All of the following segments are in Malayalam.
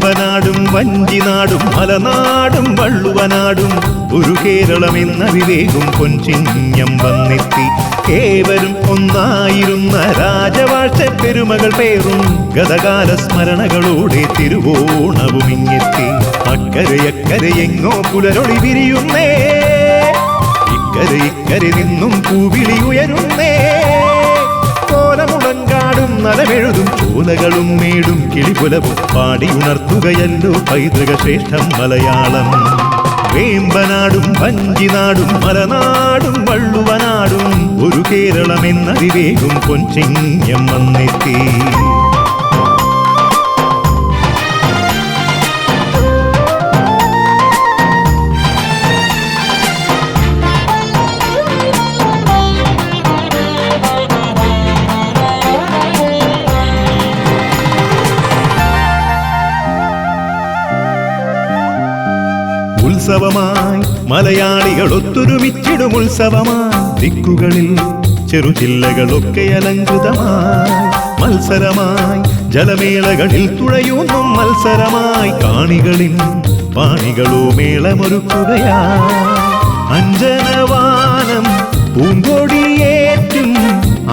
വേമ്പനാടും വഞ്ചിനാടും മലനാടും വള്ളുവനാടും ഒരു കേരളമെന്ന വിവേകും പൊൻചിങ്ങം വന്നെത്തി. ഏവരും ഒന്നായിരുന്ന രാജവാഴ്ച പെരുമകൾ പേറും ഗതകാല സ്മരണകളോടെ തിരുവോണവുമിങ്ങെത്തി. അക്കരയക്കരയെങ്ങോ പുലരൊളി വിരിയുന്നേ, ഇക്കരെ നിന്നും പൂവിളി ഉയരുന്നേ. കോലമുടങ്കാടും നലമെഴുതും ചോലകളും മേടും കിളിപുലവും പാടിയുണർത്തുകയല്ലോ പൈതൃക ശ്രേഷ്ഠം മലയാളം. വേമ്പനാടും വഞ്ചിനാടും മലനാടും വള്ളുവനാടും ഒരു കേരളമെന്ന വിവേകും പൊൻചിങ്ങം വന്നെത്തി. ഉത്സവമായി മലയാളികൾ ഒത്തൊരുമിച്ചിടും ഉത്സവമായി ദിക്കുകളിൽ ചെറുജില്ലകളൊക്കെ അലങ്കൃതമായി. മത്സരമായി ജലമേളകളിൽ തുഴയൂന്നും മത്സരമായി കാണികളിൽ പാണികളോ മേളമൊരുക്കുകയായി. അഞ്ജനവാനം പൂങ്കൊടിയേറ്റും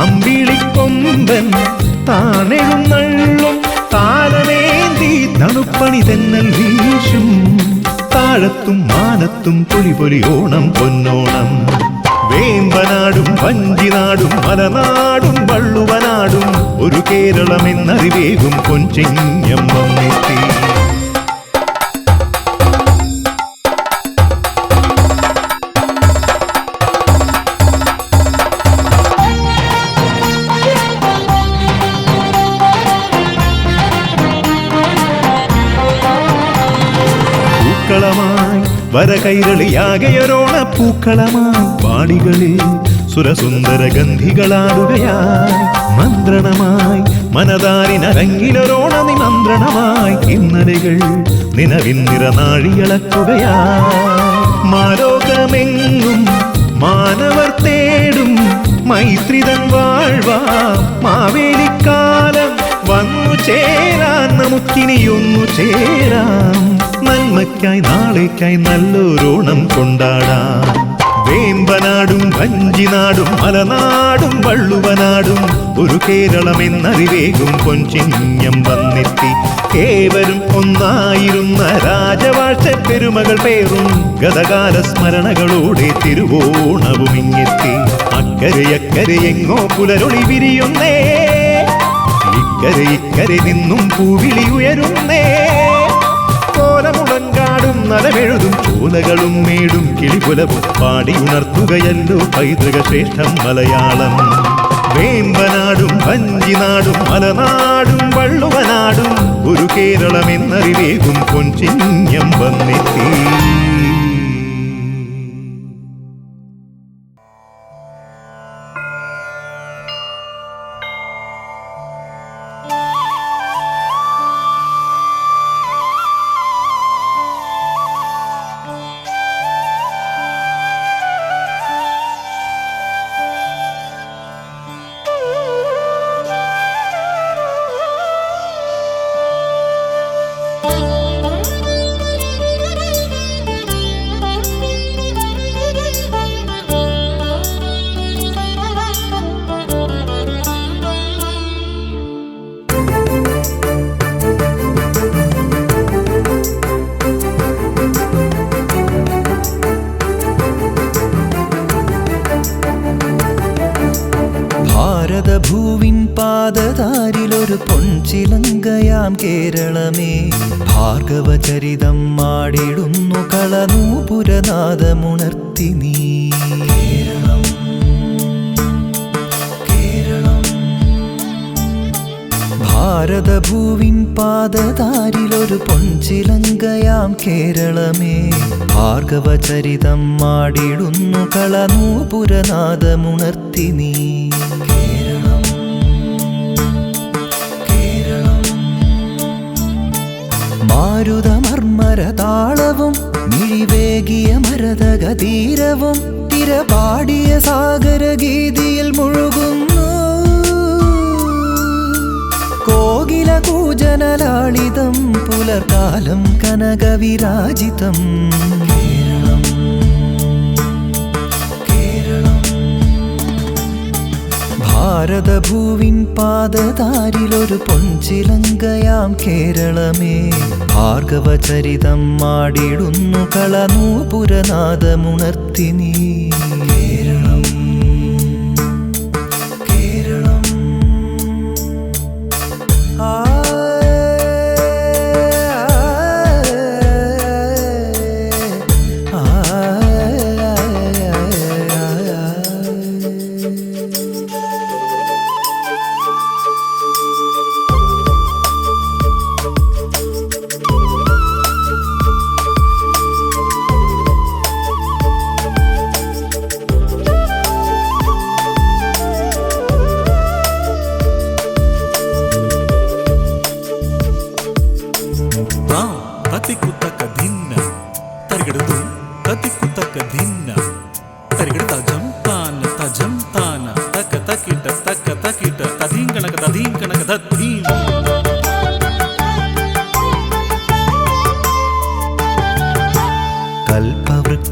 അമ്പിളിക്കൊമ്പൻ താണെഴുന്നള്ളും താരമേന്തി തണുപ്പണി തെന്നൽ വീശും. താഴത്തും മാനത്തും പൊലി ഓണം പൊന്നോണം. വേമ്പനാടും വഞ്ചിനാടും മലനാടും വള്ളുവനാടും ഒരു കേരളമെന്ന വിവേകും പൊൻചിങ്ങം വന്നെത്തി. പൂക്കളമായി വരകൈരളിയാകെയൊരോണ പൂക്കളമായി പാടികളിൽ സുരസുന്ദര ഗന്ധികളാടുകയായി. മന്ത്രണമായി മനതാരിനരങ്ങിലൊരോണ നിമന്ത്രണമായി ഇന്നലകൾ നിലവിൻ നിറനാഴിയളക്കുകയായി. മാലോകമെങ്ങും മാനവർ തേടും മൈത്രിതൻ വാഴ്വാ മാവേലിക്കാലം വന്നു ചേരാൻ നമുക്കിനിയൊന്നു ചേരാം. നന്മയ്ക്കായി നാളേക്കായി നല്ലൊരോണം കൊണ്ടാടാം. വേമ്പനാടും വഞ്ചിനാടും മലനാടും വള്ളുവനാടും ഒരു കേരളമെന്ന വിവേകും പൊൻചിങ്ങം വന്നെത്തി. ഏവരും ഒന്നായിരുന്ന രാജവാഴ്ച പെരുമകൾ പേറും ഗതകാല സ്മരണകളോടെ തിരുവോണവുമിങ്ങെത്തി. അക്കരയക്കരയെങ്ങോ പുലരൊളി വിരിയുന്നേ, ഇക്കരെ നിന്നും പൂവിളി ഉയരുന്നേ. കോലമുടങ്കാടും നലമെഴുതും ചോലകളും മേടും കിളിപുലവും പാടിയുണർത്തുകയല്ലോ പൈതൃക ശ്രേഷ്ഠം മലയാളം. വേമ്പനാടും വഞ്ചിനാടും മലനാടും വള്ളുവനാടും ഒരു കേരളമെന്ന വിവേകും പൊൻചിങ്ങം വന്നെത്തി. ഭാരതഭൂവിൻ പാദതാരിലൊരു പൊൻചിലങ്കയാം കേരളമേ, ഭാർഗവചരിതം മാടിടുന്നു കളനൂപുരനാദമുണർത്തി നീ. കേരളം കേരളം ഭാരതഭൂവിൻ പാദതാരിലൊരു പൊൻചിലങ്കയാം കേരളമേ, ഭാർഗവചരിതം മാടിടുന്നു കളനൂപുരനാദമുണർത്തി നീ. മാരുതമർമരതാളവും മിഴിവേകിയ മരതകതീരവും തിരപാടിയ സാഗരഗീതിയിൽ മുഴുകുന്നു. കോകില കൂജനലാളിതം പുലർകാലം കനകവിരാജിതം കേരളം കേരളം ഭാരതഭൂവിൻ പാദതാരിലൊരു പൊൻചിലങ്കയാം കേരളമേ ഭാർഗവചരിതം മാടിടുന്നു കളനൂപുരനാദമുണർത്തി നീ കേരളം കേരളം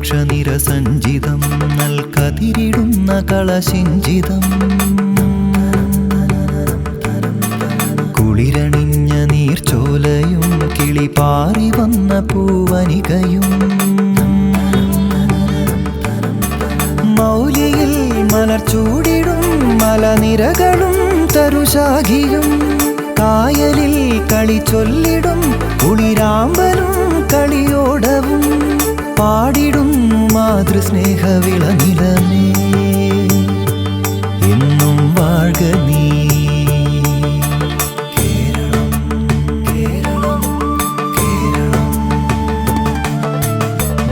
കൽപവൃക്ഷനിരസഞ്ചിതം നൽകതിരിടുന്ന കളശിഞ്ചിതം കുളിരണിഞ്ഞ നീർച്ചോലയും കിളിപാറി വന്ന പൂവനികയും മൗലിയിൽ മലർച്ചൂടിടും മലനിരകളും തരുശാഖിയും കായലിൽ കളി ചൊല്ലിടും കുളിരാമ്പലും കളിയോടവും പാടിടുന്നു മാതൃസ്നേഹവിളനിലമേ എന്നും വാഴ്ക നീ കേരളം കേരളം കേരളം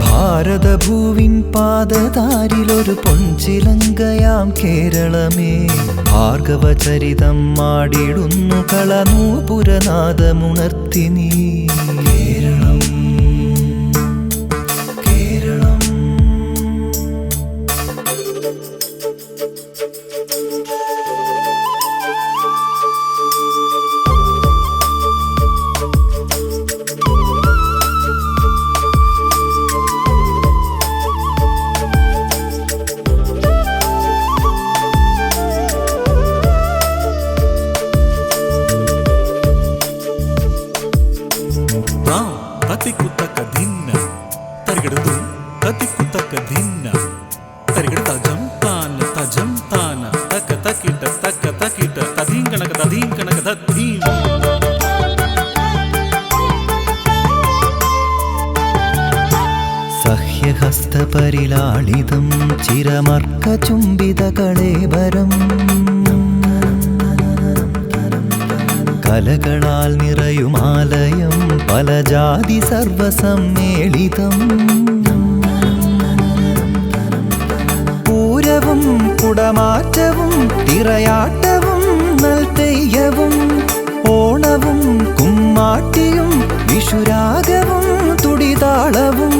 ഭാരതഭൂവിൻ പാദതാരിലൊരു പൊൻചിലങ്കയാം കേരളമേ ഭാർഗവചരിതം മാടിടുന്നു കളനൂപുരനാദമുണർത്തി നീ കേരളം കേരളം സഹ്യഹസ്തപരിലാളിതം ചിരമർക്കചുംബിതകളേവരം കലകളാൽ നിറയുമാലയം പല ജാതി സർവസമ്മേളിതം പൂരവും കുടമാറ്റവും തിറയാട്ടവും നൽതെയ്യവും ഓണവും കുമ്മാട്ടിയും വിഷുരാഗവും തുടിതാളവും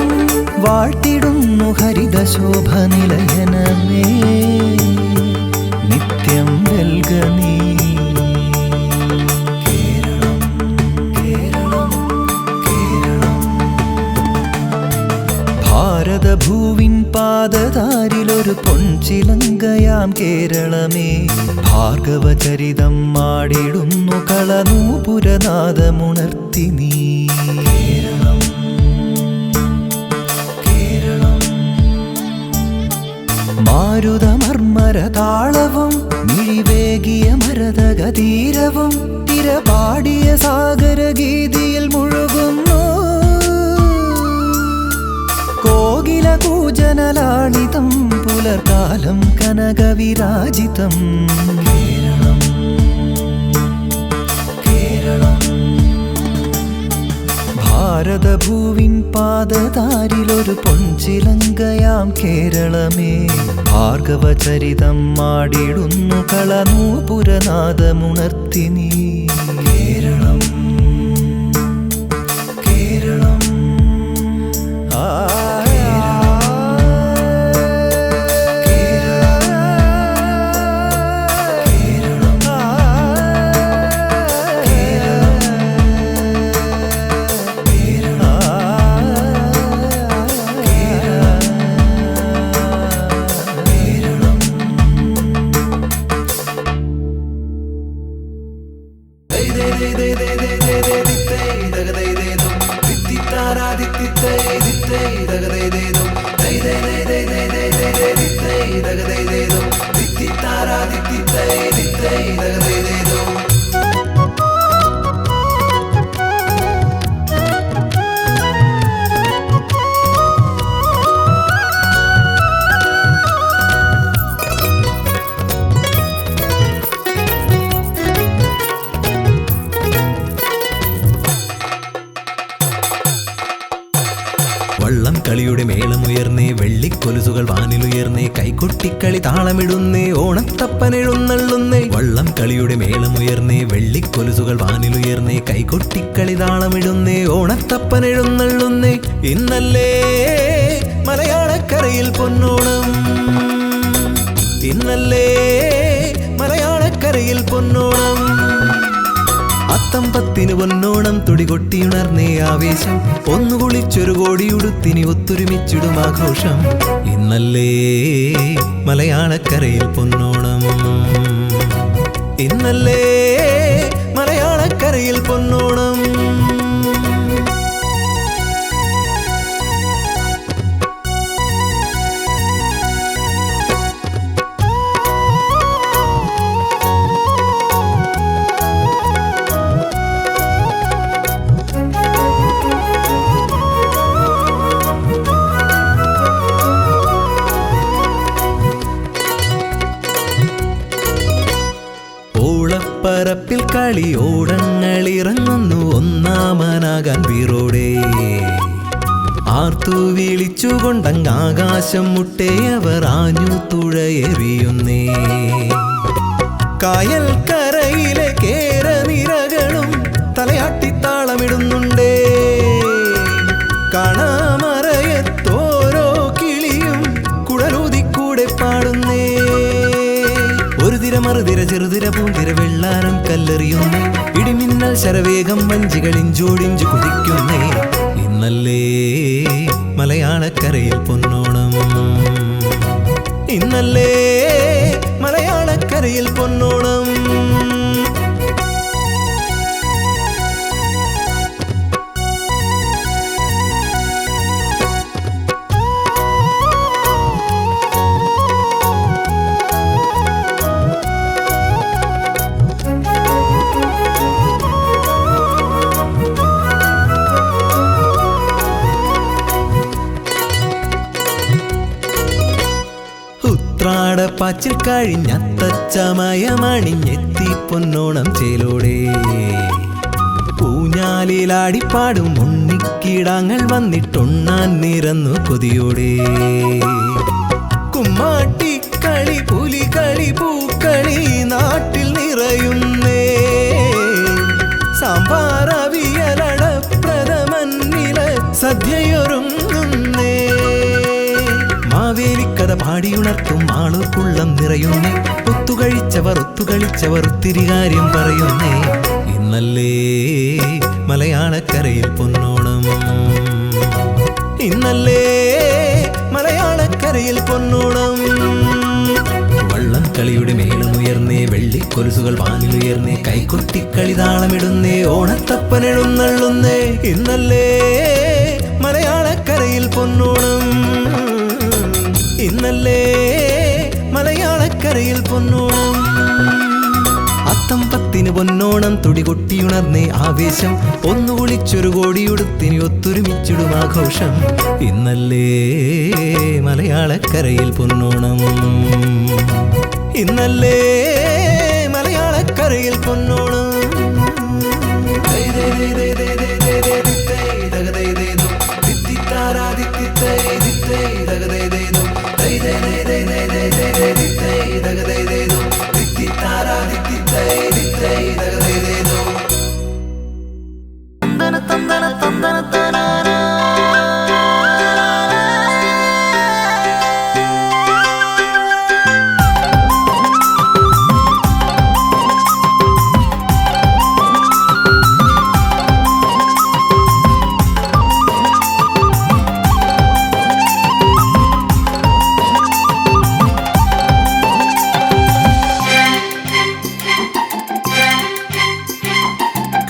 വാഴ്ത്തിടുന്നു ഹരിതശോഭ നിലയനമേ നിത്യം വെൽക നീ കേരളം കേരളം കേരളം ഭാരതഭൂവിൻ പാദതാരിലൊരു പൊൻചിലങ്കയാം കേരളമേ ഭാർഗവചരിതം മാടിടുന്നു കളനൂപുരനാദമുണർത്തി നീ കേരളം മാരുതമർമര താളവും മിഴിവേകിയ മരതകതീരവും തിരപാടിയ സാഗരഗീതിയിൽ മുഴുകുന്നു കോകില കൂജനലാളിതം പുലർകാലം കനകവിരാജിതം കേരളം കേരളം ഭാരതഭൂവിൻ പാദതാരിലൊരു പൊൻചിലങ്കയാം കേരളമേ ഭാർഗവചരിതം മാടിടുന്നു കളനൂപുരനാദമുണർത്തി നീ കേരളം കേരളം വള്ളം കളിയുടെ മേളമുയർന്നേ, വെള്ളിക്കൊലുസുകൾ വാനിലുയർന്നേ, കൈകൊട്ടിക്കളി താളമിടുന്നേ, ഓണത്തപ്പനെഴുന്നള്ളുന്നേ. വള്ളം കളിയുടെ മേളമുയർന്നേ, വെള്ളിക്കൊലുസുകൾ വാനിലുയർന്നേ, കൈകൊട്ടിക്കളി താളമിടുന്നേ, ഓണത്തപ്പനെഴുന്നള്ളുന്നേ. ഇന്നല്ലേ മലയാളക്കരയിൽ പൊന്നോണം, ഇന്നല്ലേ മലയാളക്കരയിൽ പൊന്നോണം. അത്തമ്പത്തിന് പൊന്നോണം തുടികൊട്ടിയുണർന്നേ ആവേശം, ഒന്നു കുളിച്ചൊരു കോടിയുടുത്തിനി ഒത്തൊരുമിച്ചിടും ആഘോഷം. ഇന്നല്ലേ മലയാളക്കരയിൽ പൊന്നോണം, ഇന്നല്ലേ മലയാളക്കരയിൽ പൊന്നോണം. പരപ്പിൽ കളിയോടങ്ങളിറങ്ങുന്നു ഒന്നാമനാകാൻ വീറോടെ, ആർത്തു വിളിച്ചുകൊണ്ടങ്ങാകാശം മുട്ടേ അവർ ആഞ്ഞു തുഴയെറിയുന്നേ. കായൽ കരയിലെ കേരനിരകളും തലയാട്ടിത്താളമിടുന്നുണ്ടേ, കാണാമറയത്തോരോ കിളിയും കുഴലൂതിക്കൂടെ പാടുന്നേ. ഒരു തിര മറുതിര ചെറുതിര പൂന്തിര വെള്ളാരം കല്ലെറിയുന്നേ, ഇടിമിന്നൽ ശരവേഗം വഞ്ചികളിഞ്ചോടിഞ്ചു കുതിക്കുന്നേ. ഇന്നല്ലേ മലയാളക്കരയിൽ പൊന്നോണം, ഇന്നല്ലേ മലയാളക്കരയിൽ പൊന്നോണം. പാച്ചിൽ കഴിഞ്ഞത്തച്ചമയമണിഞ്ഞെത്തി പൊന്നോണം ചേലോടെ, ഊഞ്ഞാലിലാടിപ്പാടും ഉണ്ണിക്കിടാങ്ങൾ വന്നിട്ടൊണ്ണാൻ നിറന്നു കൊതിയോടെ. കുമ്മാട്ടിക്കളി പുലികളി പൂക്കളി നാട്ടിൽ നിറയുന്നേ, സാമ്പാറവിയലട പ്രഥമന്നില സദ്യയൊരുങ്ങുന്നേ. മാവേലിക്കഥ പാടിയുണർത്തും ആളുക്കുള്ളം നിറയുന്നേ, ഒത്തുകഴിച്ചവർ ഒത്തുകളിച്ചവർ ഒത്തിരി കാര്യം പറയുന്നേ. ഇന്നല്ലേ മലയാളക്കരയിൽ പൊന്നോണം, ഇന്നല്ലേ മലയാളക്കരയിൽ പൊന്നോണം. വള്ളം കളിയുടെ മേളമുയർന്നേ, വെള്ളിക്കൊലുസുകൾ വാനിലുയർന്നേ, കൈകൊട്ടിക്കളി താളമിടുന്നേ, ഓണത്തപ്പനെഴുന്നള്ളുന്നേ. ഇന്നല്ലേ മലയാളക്കരയിൽ പൊന്നോണം, ഇന്നല്ലേ മലയാളക്കരയിൽ പൊന്നോണം. അത്തമ്പത്തിന് പൊന്നോണം തുടികൊട്ടിയുണർന്നേ ആവേശം, ഒന്നു കുളിച്ചൊരു കോടിയുടുത്തിനി ഒത്തൊരുമിച്ചിടും ആഘോഷം. ഇന്നല്ലേ മലയാളക്കരയിൽ പൊന്നോണം, ഇന്നല്ലേ മലയാളക്കരയിൽ പൊന്നോണം.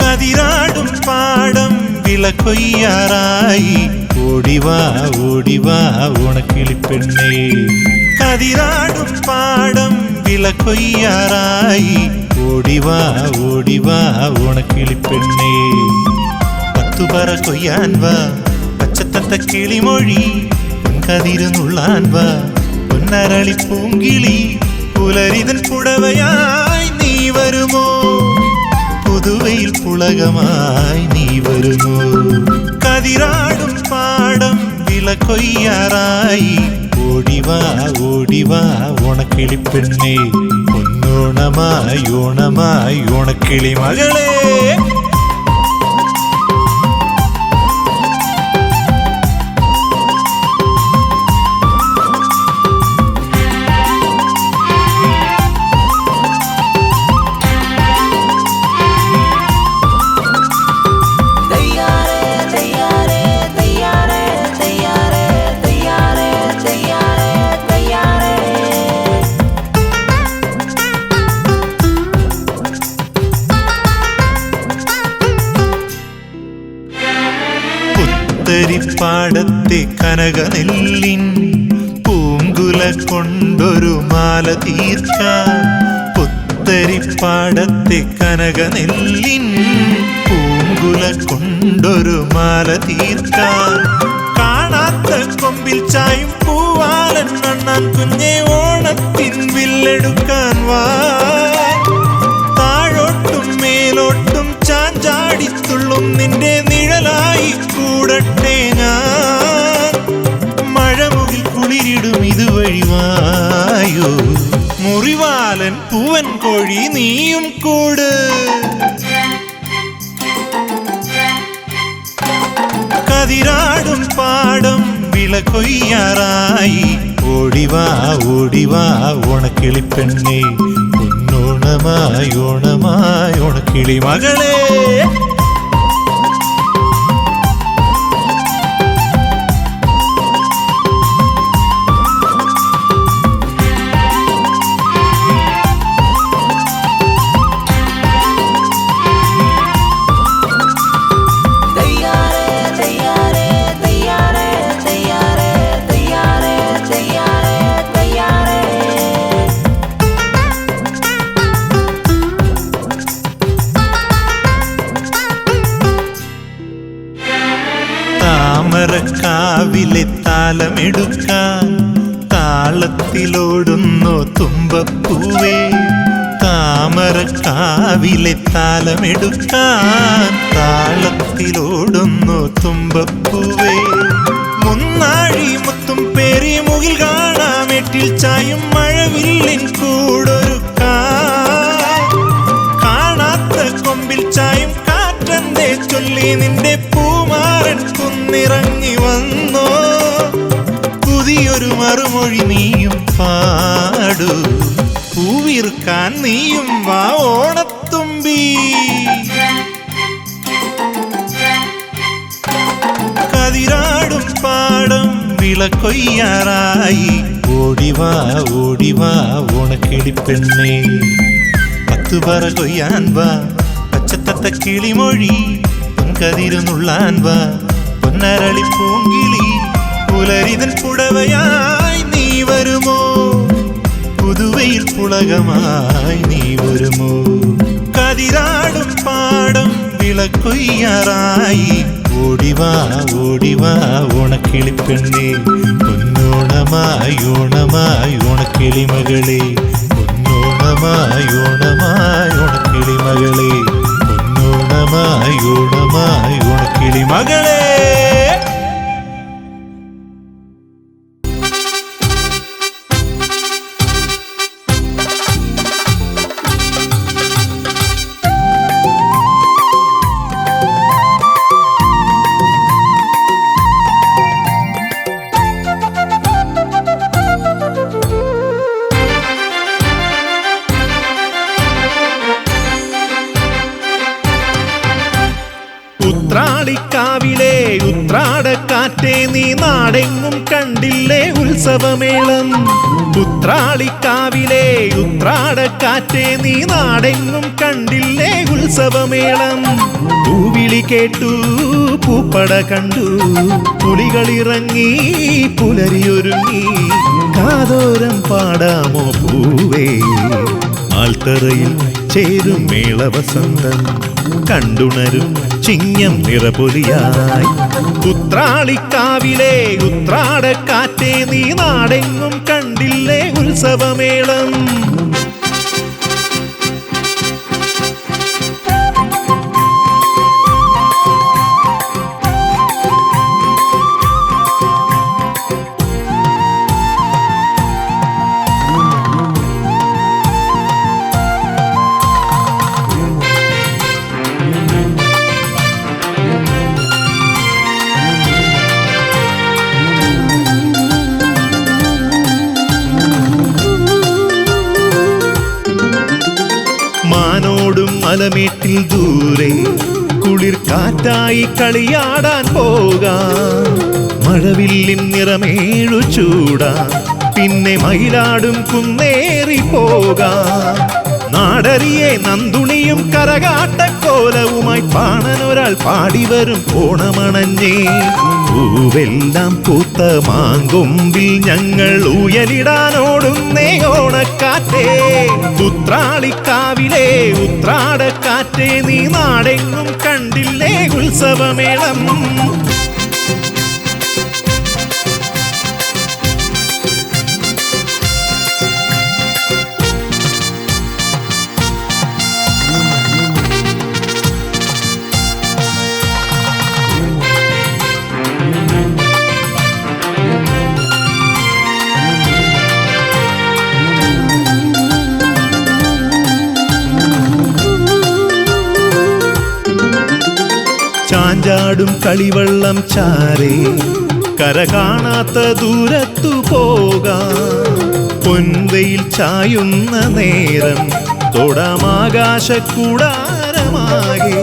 കതിരാടും പാടം വിളക്കൊയ്യാറായി, ഓടിവാ ഓടിവാ ഓണക്കിളിപ്പെണ്ണേ. കതിരാടും പാടം വിളക്കൊയ്യാറായി, ഓടിവാ ഓടിവാ ഓണക്കിളിപ്പെണ്ണേ. പത്തുപറ കൊയ്യാൻ വാ പച്ചത്തത്ത കിളിമൊഴി, പൊൻകതിരുന്നുള്ളാൻ വാ പൊന്നരളി പൂങ്കിളി. പുലരിതൻ പുടവയായി നീ വരുമോ, പുതുവയിൽ പുളകമായി നീ വരുമോ. കതിരാടും പാടം വിള കൊയ്യാറായി ഓടിവാ ഓടിവാ ഓണക്കിളിപ്പെണ്ണേ പൊന്നോണമായി ഓണമായി ഓണക്കിളി മകളെ പാടത്തെ കനകനെല്ലിൻ പൂങ്കുല കൊണ്ടൊരു മാല തീർക്കാൻ പുത്തരിപ്പാടത്തെ കനകനെല്ലിൻ പൂങ്കുല കൊണ്ടൊരു മാല തീർക്കാൻ കാണാത്ത കൊമ്പിൽ ചായും പൂവാലൻ അണ്ണാൻ കുഞ്ഞെ ഓണത്തിൻ വില്ലെടുക്കാൻ വാ താഴോട്ടും മേലോട്ടും ചാഞ്ചാടിത്തുള്ളും നിന്റെ നിഴലായി കൂടട്ടെ ഞാൻ മഴമുകിൽ കുളിരിടും ഇതുവഴി വായോ മുറിവാലൻ പൂവൻ കോഴി നീയും കൂട് കതിരാടും പാടം വിള കൊയ്യാറായി ഓടിവാ ഓടിവാ ഓണക്കിളിപ്പെണ്ണേ പൊന്നോണമായി ഓണമായി ഓണക്കിളി മകളെ താമരക്കാവിലെ താലമെടുക്കാൻ താളത്തിലോടുന്നു തുമ്പപ്പൂവേ താമരക്കാവിലെ താലമെടുക്കാൻ താളത്തിലോടുന്നു തുമ്പപ്പൂവേ മുന്നാഴി മുത്തും പേരി മുകിൽ കാണാമെട്ടിൽ ചായും മഴവില്ലിൻ കൂടൊരുക്കാൻ കാണാത്ത കൊമ്പിൽ ചായും കാറ്റന്റെ ചൊല്ലി നിന്റെ പൂമാരൻ കുന്നിറങ്ങി വന്നോ പുതിയൊരു മറുമൊഴി നീയും പാടു പൂവിറുക്കാൻ നീയും വാ ഓണത്തുമ്പി കതിരാടും പാടം വിള കൊയ്യാറായി ഓടിവാ ഓടിവാ ഓണക്കിളിപ്പെണ്ണേ പത്തുപറ കൊയ്യാൻ വാ പച്ചത്തത്ത കിളിമൊഴി പൊൻകതിരുന്നുള്ളാൻ വാ പൊന്നരളി പൂങ്കിളി പുലരിതൻ പുടവയായി നീ വരുമോ പുതുവയിൽ പുളകമായി നീ വരുമോ കതിരാടും പാടം വിള കൊയ്യാറായി ഓടിവാ ഓടിവാ ഓണക്കിളിപ്പെണ്ണേ പൊന്നോണമായി ഓണമായി ഓണക്കിളി മകളെ പൊന്നോണമായി ഓണമായി ഓണക്കിളി മകളെ പൊന്നോണമായി ഓണമായി ഓണക്കിളി മകളെ ഉത്രാളിക്കാവിലെ ഉത്രാടക്കാറ്റേ നീ നാടെങ്ങും കണ്ടില്ലേ ഉത്സവമേളം ഉത്രാളിക്കാവിലെ ഉത്രാടക്കാറ്റേ നീ നാടെങ്ങും കണ്ടില്ലേ ഉത്സവമേളം പൂവിളി കേട്ടു പൂപ്പട കണ്ടു പുലികളിറങ്ങി പുലരിയൊരുങ്ങി കാതോരം പാടാമോ പൂവേ ആൽത്തറയിൽ ചേരും മേളവസന്തം കണ്ടുണരും ചിങ്ങം നിറപൊലിയായി ഉത്രാളിക്കാവിലെ ഉത്രാടക്കാറ്റേ നീ നാടെങ്ങും കണ്ടില്ലേ ഉത്സവമേളം മലമേട്ടിൽ ദൂരെ കുളിർ കാറ്റായി കളിയാടാൻ പോകാം. മഴവില്ലിൻ നിറമേഴു ചൂടാം, പിന്നെ മയിലാടും കുന്നേറി പോകാം. നാടറിയെ നന്ദുണിയും കരകാട്ടക്കോലവുമായി പാണനൊരാൾ പാടിവരും ഓണമണഞ്ഞേ. പൂവെല്ലാം പൂത്ത മാങ്കൊമ്പിൽ ഞങ്ങൾ ഊയലിടാനോടുന്നേ ഓണക്കാറ്റേ. ഉത്രാളിക്കാവിലെ ഉത്രാടക്കാറ്റേ, നീ നാടെങ്ങും കണ്ടില്ലേ ഉത്സവമേളം. ചാഞ്ചാടും കളിവള്ളം ചാരേ കര കാണാത്ത ദൂരത്തു പോകാം. പൊൻവെയിൽ ചായുന്ന നേരം തൊടാമാകാശക്കൂടാരമാകെ.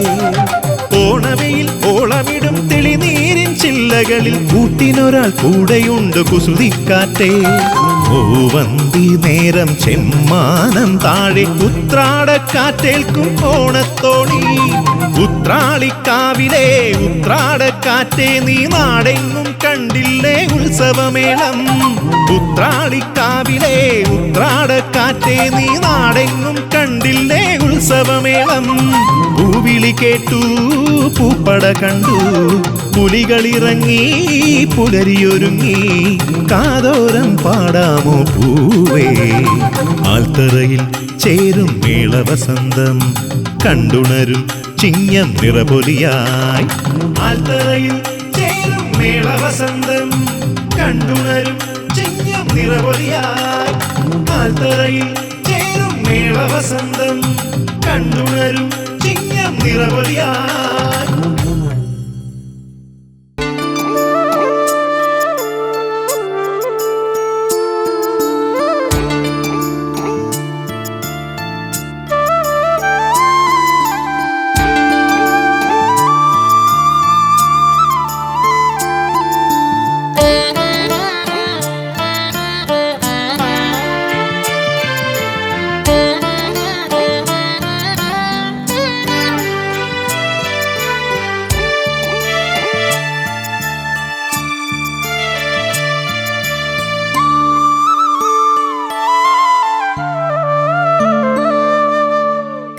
ഓണവെയിൽ ഓളമിടും തെളിനീരിൻ ചില്ലകളിൽ കൂട്ടിനൊരാൾ കൂടെയുണ്ട് കുസുതിക്കാറ്റേ. ഓവന്തി നേരം ചെമ്മാനം താഴെ ഉത്രാടക്കാറ്റേൽക്കും ഓണത്തോണി. ഉത്രാളിക്കാവിലെ ഉത്രാടക്കാറ്റേ, നീ നാടെങ്ങും കണ്ടില്ലേ ഉത്സവമേളം. ഉത്രാളിക്കാവിലെ ഉത്രാടക്കാറ്റേ, നീ നാടെങ്ങും കണ്ടില്ലേ ഉത്സവമേളം. പൂവിളി കേട്ടു പൂപ്പട കണ്ടു, പുലികളിറങ്ങി പുലരിയൊരുങ്ങി. കാതോരം പാടാമോ പൂവേ, ആൽത്തറയിൽ ചേരും മേളവസന്തം കണ്ടുണരും ചിങ്ങം നിറപൊലിയായി. ആൽത്തറയിൽ ചേരും മേളവസന്തം കണ്ടുണരും ചിങ്ങം നിറപൊലിയായി. ആൽത്തറയിൽ ചേരും മേളവസന്തം കണ്ടുണരും ചിങ്ങം നിറപൊലിയായി.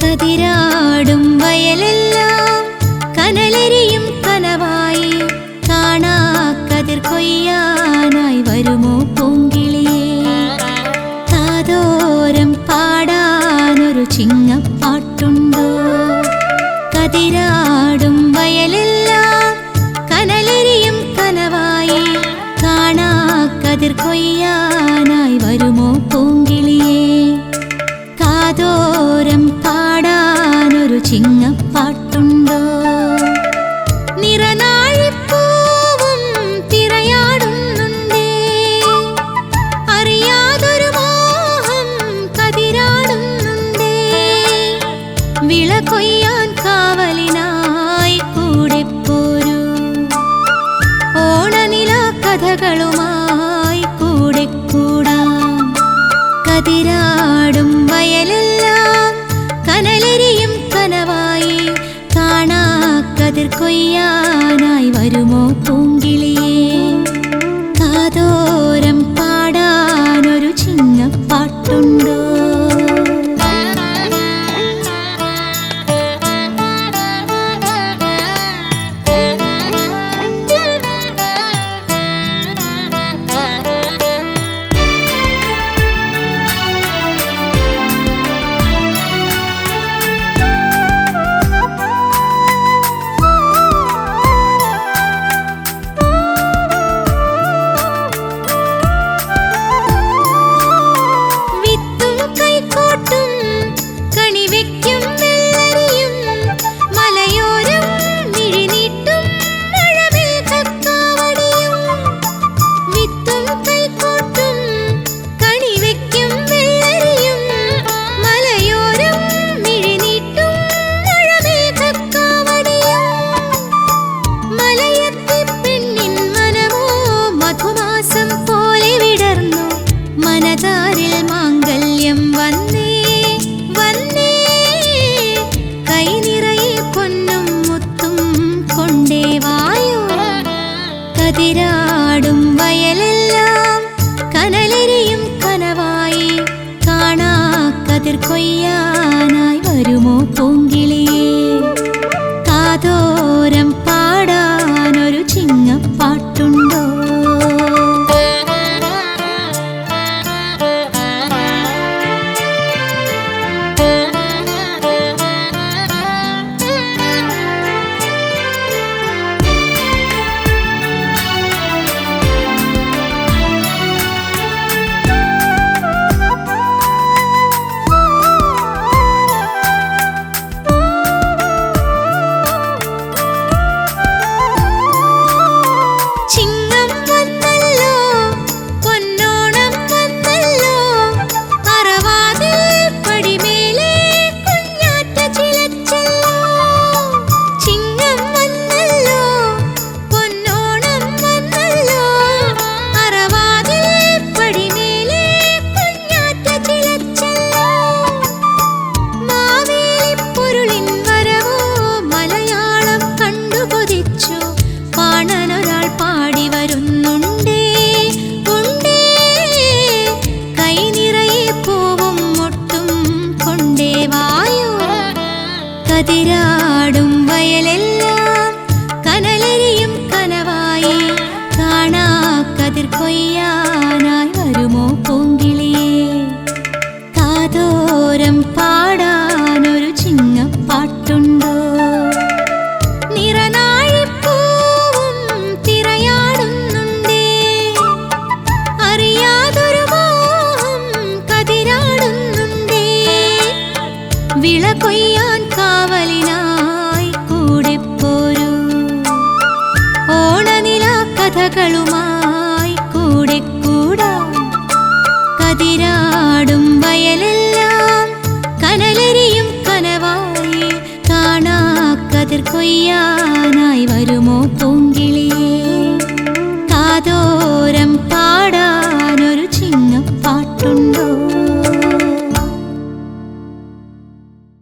കതിരാടും വയലെല്ലാം കനലെരിയും കനവായി. കാണാ കതിർ കൊയ്യാനായി വരുമോ പൂങ്കിളിയേ. കാതോരം പാടാനൊരു ചിങ്ങപ്പാട്ടുണ്ടോ. കതിരാടും വയലെല്ലാം കനലെരിയും കനവായി. കാണാ കതിർ കൊയ്യാനായി വരുമോ പൂങ്കിളിയേ. കാതോരം പാടാനൊരു ചിങ്ങപ്പാട്ടുണ്ടോ. നിറനാഴിപ്പൂവും തിരയാടുന്നുണ്ടേ, അറിയാതൊരു മോഹം കതിരാടുന്നുണ്ടേ. വിള കൊയ്യാൻ കാവലിനായി കൂടെ പോരൂ, ഓണനില കഥകളുമായി കൂടെ കൂടാം. കതിരാടും വയലെല്ലാം കനലെരിയും കനവായി. കാണാ കതിർ കൊയ്യാനായി വരുമോ പൂങ്കിളിയേ. കാതോരം പാടാനൊരു ചിങ്ങപ്പാട്ടുണ്ടോ. കതിരാടും വയലെല്ലാം കനലെരിയും കനവായി കാണാ കതിർ കൊയ്യാനായി വരുമോ പൂങ്കിളിയേ കാതോരം പാടാനൊരു ചിങ്ങപ്പാട്ടുണ്ടോ കതിരാടും വയലെല്ലാം കനലെരിയും കനവായി കാണാ കതിർ കൊയ്യാനായി വരുമോ പൂങ്കിളിയേ കാതോരം പാടാനൊരു ചിങ്ങപ്പാട്ടുണ്ടോ നിറനാഴിപ്പൂവും തിരയാടുന്നുണ്ടേ അറിയാതൊരു മോഹം കതിരാടുന്നുണ്ടേ വിള കൊയ്യാൻ കാവലിനായി കൂടെ പോരൂ ഓണനില കഥകളുമായി കൂടെ കൂടാം കതിരാടും വയലെല്ലാം കനലെരിയും കനവായി കാണാ കതിർ കൊയ്യാനായി വരുമോ പൂങ്കിളി